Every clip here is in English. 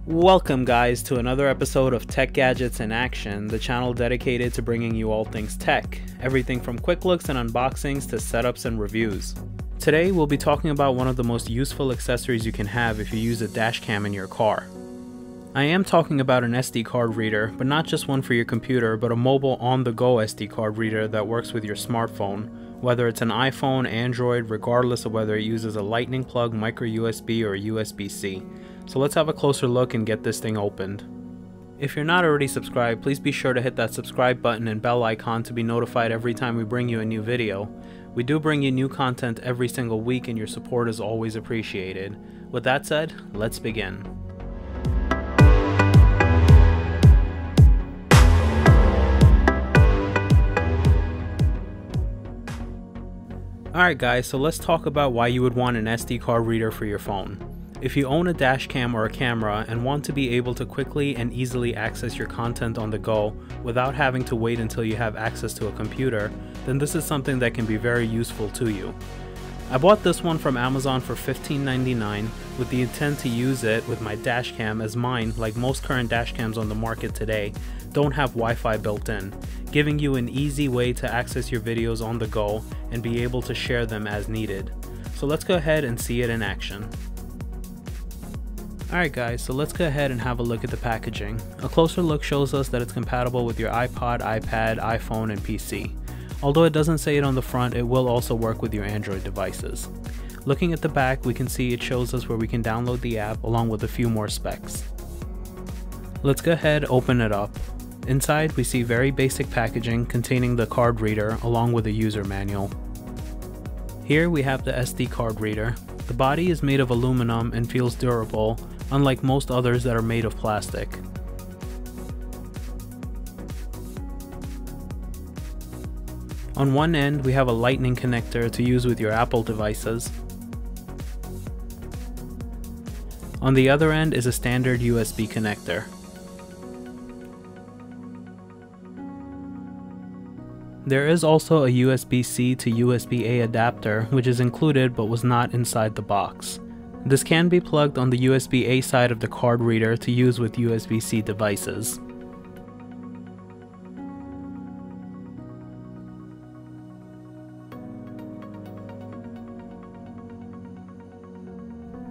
Welcome guys to another episode of Tech Gadgets in Action, the channel dedicated to bringing you all things tech, everything from quick looks and unboxings to setups and reviews. Today we'll be talking about one of the most useful accessories you can have if you use a dash cam in your car. I am talking about an SD card reader, but not just one for your computer, but a mobile on-the-go SD card reader that works with your smartphone, whether it's an iPhone, Android, regardless of whether it uses a lightning plug, micro USB, or USB-C. So let's have a closer look and get this thing opened. If you're not already subscribed, please be sure to hit that subscribe button and bell icon to be notified every time we bring you a new video. We do bring you new content every single week and your support is always appreciated. With that said, let's begin. Alright guys, so let's talk about why you would want an SD card reader for your phone. If you own a dash cam or a camera and want to be able to quickly and easily access your content on the go without having to wait until you have access to a computer, then this is something that can be very useful to you. I bought this one from Amazon for $15.99 with the intent to use it with my dash cam, as mine, like most current dash cams on the market today, don't have Wi-Fi built in, giving you an easy way to access your videos on the go and be able to share them as needed. So let's go ahead and see it in action. Alright guys, so let's go ahead and have a look at the packaging. A closer look shows us that it's compatible with your iPod, iPad, iPhone, and PC. Although it doesn't say it on the front, it will also work with your Android devices. Looking at the back, we can see it shows us where we can download the app along with a few more specs. Let's go ahead and open it up. Inside, we see very basic packaging containing the card reader along with a user manual. Here we have the SD card reader. The body is made of aluminum and feels durable, unlike most others that are made of plastic. On one end, we have a lightning connector to use with your Apple devices. On the other end is a standard USB connector. There is also a USB-C to USB-A adapter, which is included but was not inside the box. This can be plugged on the USB-A side of the card reader to use with USB-C devices.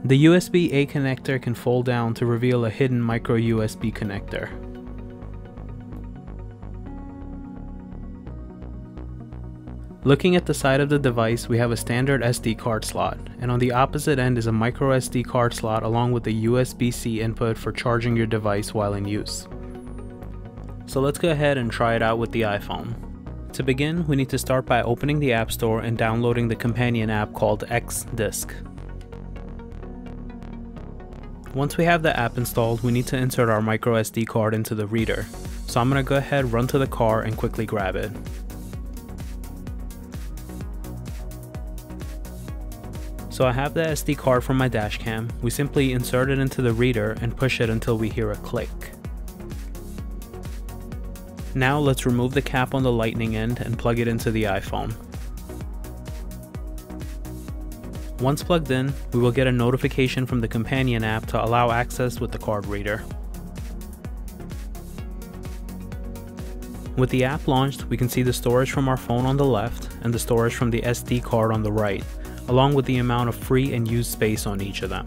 The USB-A connector can fold down to reveal a hidden micro USB connector. Looking at the side of the device, we have a standard SD card slot, and on the opposite end is a micro SD card slot along with a USB-C input for charging your device while in use. So let's go ahead and try it out with the iPhone. To begin, we need to start by opening the App Store and downloading the companion app called X-Disc. Once we have the app installed, we need to insert our micro SD card into the reader. So I'm going to go ahead, run to the car, and quickly grab it. So I have the SD card from my dash cam. We simply insert it into the reader and push it until we hear a click. Now let's remove the cap on the lightning end and plug it into the iPhone. Once plugged in, we will get a notification from the companion app to allow access with the card reader. With the app launched, we can see the storage from our phone on the left and the storage from the SD card on the right, along with the amount of free and used space on each of them.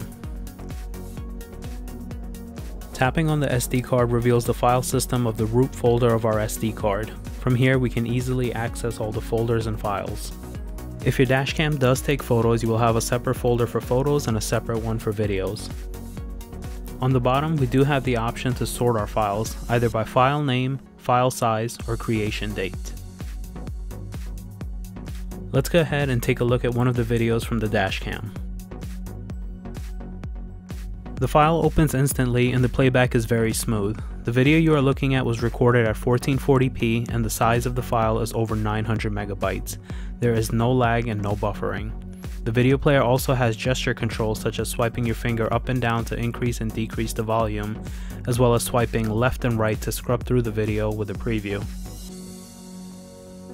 Tapping on the SD card reveals the file system of the root folder of our SD card. From here, we can easily access all the folders and files. If your dash cam does take photos, you will have a separate folder for photos and a separate one for videos. On the bottom, we do have the option to sort our files, either by file name, file size, or creation date. Let's go ahead and take a look at one of the videos from the dash cam. The file opens instantly and the playback is very smooth. The video you are looking at was recorded at 1440p and the size of the file is over 900 megabytes. There is no lag and no buffering. The video player also has gesture controls such as swiping your finger up and down to increase and decrease the volume, as well as swiping left and right to scrub through the video with a preview.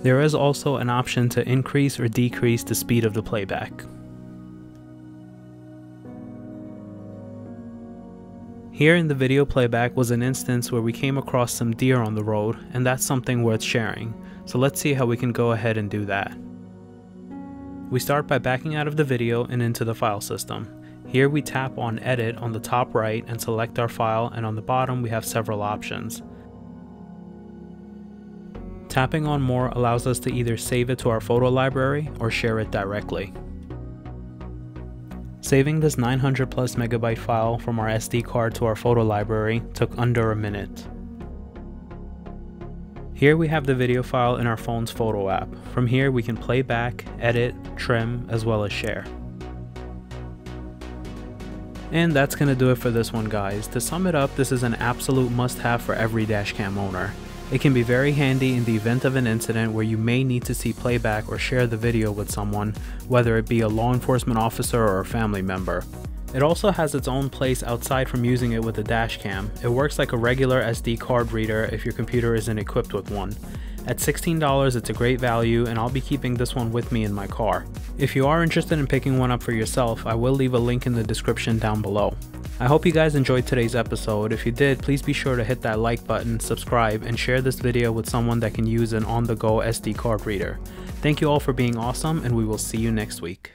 There is also an option to increase or decrease the speed of the playback. Here in the video playback was an instance where we came across some deer on the road, and that's something worth sharing. So let's see how we can go ahead and do that. We start by backing out of the video and into the file system. Here we tap on Edit on the top right and select our file, and on the bottom we have several options. Tapping on More allows us to either save it to our photo library or share it directly. Saving this 900 plus megabyte file from our SD card to our photo library took under a minute. Here we have the video file in our phone's photo app. From here we can play back, edit, trim, as well as share. And that's gonna do it for this one, guys. To sum it up, this is an absolute must-have for every dashcam owner. It can be very handy in the event of an incident where you may need to see playback or share the video with someone, whether it be a law enforcement officer or a family member. It also has its own place outside from using it with a dashcam. It works like a regular SD card reader if your computer isn't equipped with one. At $16, it's a great value, and I'll be keeping this one with me in my car. If you are interested in picking one up for yourself, I will leave a link in the description down below. I hope you guys enjoyed today's episode. If you did, please be sure to hit that like button, subscribe, and share this video with someone that can use an on-the-go SD card reader. Thank you all for being awesome, and we will see you next week.